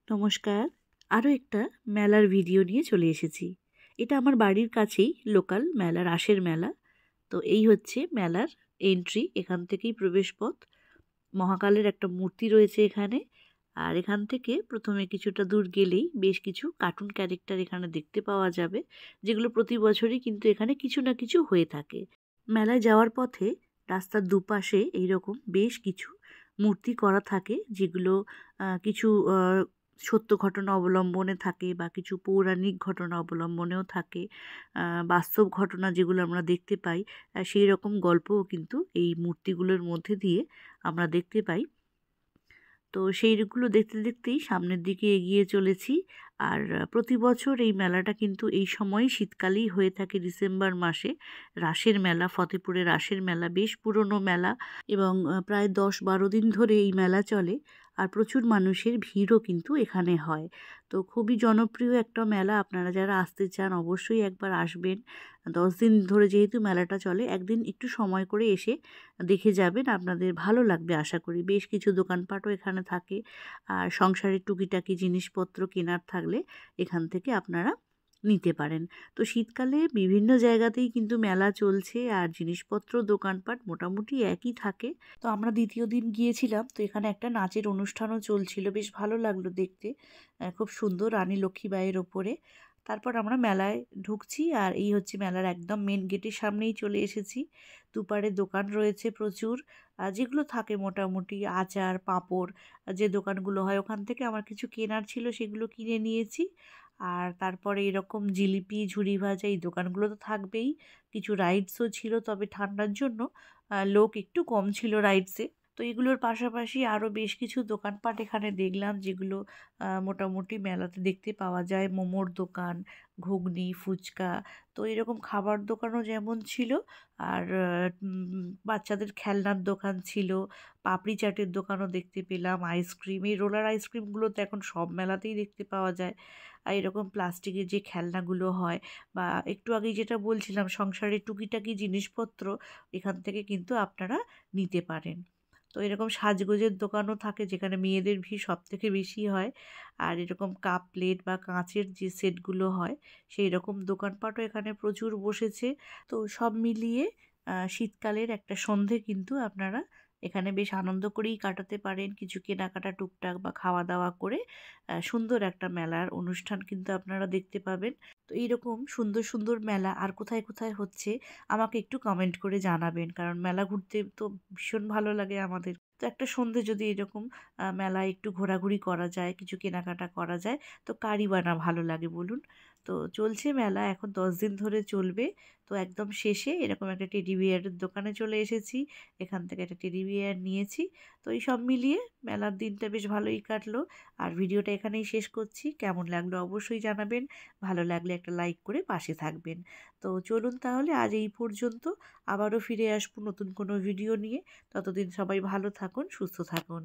নমস্কার। আরও একটা মেলার ভিডিও নিয়ে চলে এসেছি। এটা আমার বাড়ির কাছেই লোকাল মেলা, রাসের মেলা। তো এই হচ্ছে মেলার এন্ট্রি, এখান থেকেই প্রবেশপথ। মহাকালের একটা মূর্তি রয়েছে এখানে। আর এখান থেকে প্রথমে কিছুটা দূর গেলেই বেশ কিছু কার্টুন ক্যারেক্টার এখানে দেখতে পাওয়া যাবে, যেগুলো প্রতি বছরই কিন্তু এখানে কিছু না কিছু হয়ে থাকে। মেলায় যাওয়ার পথে রাস্তার দুপাশে এইরকম বেশ কিছু মূর্তি করা থাকে, যেগুলো কিছু সত্য ঘটনা অবলম্বনে থাকে বা কিছু পৌরাণিক ঘটনা অবলম্বনেও থাকে। বাস্তব ঘটনা যেগুলো আমরা দেখতে পাই, সেই রকম গল্পও কিন্তু এই মূর্তিগুলোর মধ্যে দিয়ে আমরা দেখতে পাই। তো সেইগুলো দেখতে দেখতেই সামনের দিকে এগিয়ে চলেছি। আর প্রতি বছর এই মেলাটা কিন্তু এই সময়ই শীতকালেই হয়ে থাকে, ডিসেম্বর মাসে। রাসের মেলা, ফতেপুরে রাসের মেলা বেশ পুরনো মেলা এবং প্রায় 10-12 দিন ধরে এই মেলা চলে। আর প্রচুর মানুষের ভিড়ও কিন্তু এখানে হয়। তো খুবই জনপ্রিয় একটা মেলা, আপনারা যারা আসতে চান অবশ্যই একবার আসবেন। 10 দিন ধরে যেহেতু মেলাটা চলে, একদিন একটু সময় করে এসে দেখে যাবেন, আপনাদের ভালো লাগবে আশা করি। বেশ কিছু দোকানপাটও এখানে থাকে। আর সংসারের টুকিটাকি জিনিসপত্র কেনার থাকলে এখান থেকে আপনারা নিতে পারেন। তো শীতকালে বিভিন্ন জায়গাতেই কিন্তু মেলা চলছে, আর জিনিসপত্র দোকানপাট মোটামুটি একই থাকে। তো আমরা দ্বিতীয় দিন গিয়েছিলাম, তো এখানে একটা নাচের অনুষ্ঠানও চলছিল, বেশ ভালো লাগলো দেখতে। খুব সুন্দর, রানী লক্ষ্মীবাঈয়ের ওপরে। তারপর আমরা মেলায় ঢুকছি, আর এই হচ্ছে মেলার একদম মেন গেটের সামনেই চলে এসেছি। দুপারে দোকান রয়েছে প্রচুর, যেগুলো থাকে মোটামুটি আচার পাঁপড়, যে দোকানগুলো হয় ওখান থেকে আমার কিছু কেনার ছিল, সেগুলো কিনে নিয়েছি। আর তারপরে এরকম জিলিপি, ঝুড়ি ভাজা, এই দোকানগুলো তো থাকবেই। কিছু রাইডসও ছিল, তবে ঠান্ডার জন্য লোক একটু কম ছিল রাইডসে। তো এগুলোর পাশাপাশি আরও বেশ কিছু দোকানপাট এখানে দেখলাম, যেগুলো মোটামুটি মেলাতে দেখতে পাওয়া যায়। মোমোর দোকান, ঘুগনি, ফুচকা, তো এরকম খাবার দোকানও যেমন ছিল। আর বাচ্চাদের খেলনার দোকান ছিল, পাপড়ি চাটের দোকানও দেখতে পেলাম, আইসক্রিম, এই রোলার আইসক্রিমগুলো তো এখন সব মেলাতেই দেখতে পাওয়া যায়। আর এরকম প্লাস্টিকের যে খেলনাগুলো হয়, বা একটু আগেই যেটা বলছিলাম সংসারের টুকিটাকি জিনিসপত্র, এখান থেকে কিন্তু আপনারা নিতে পারেন। তো এরকম সাজগোজের দোকানও থাকে, যেখানে মেয়েদের ভিড় সব থেকে বেশি হয়। আর এরকম কাপ প্লেট বা কাঁচের যে সেটগুলো হয়, সেই রকম দোকানপাটও এখানে প্রচুর বসেছে। তো সব মিলিয়ে শীতকালের একটা সন্ধে কিন্তু আপনারা এখানে বেশ আনন্দ করেই কাটাতে পারেন, কিছু কেনাকাটা টুকটাক বা খাওয়া দাওয়া করে। সুন্দর একটা মেলার অনুষ্ঠান কিন্তু আপনারা দেখতে পাবেন। তো এইরকম সুন্দর সুন্দর মেলা আর কোথায় কোথায় হচ্ছে আমাকে একটু কমেন্ট করে জানাবেন, কারণ মেলা ঘুরতে তো ভীষণ ভালো লাগে আমাদের। তো একটা সন্ধে যদি এরকম মেলায় একটু ঘোরাঘুরি করা যায়, কিছু কেনাকাটা করা যায়, তো কারই বা না ভালো লাগে বলুন। তো চলছে মেলা, এখন 10 দিন ধরে চলবে। তো একদম শেষে এরকম একটা টেডি বিয়ারের দোকানে চলে এসেছি, এখান থেকে একটা টেডি বিয়ার নিয়েছি। তো এই সব মিলিয়ে মেলার দিনটা বেশ ভালোই কাটলো। আর ভিডিওটা এখানেই শেষ করছি, কেমন লাগলো অবশ্যই জানাবেন। ভালো লাগলে একটা লাইক করে পাশে থাকবেন। তো চলুন তাহলে আজ এই পর্যন্ত, আবারও ফিরে আসবো নতুন কোনো ভিডিও নিয়ে। ততদিন সবাই ভালো থাকুন, সুস্থ থাকুন।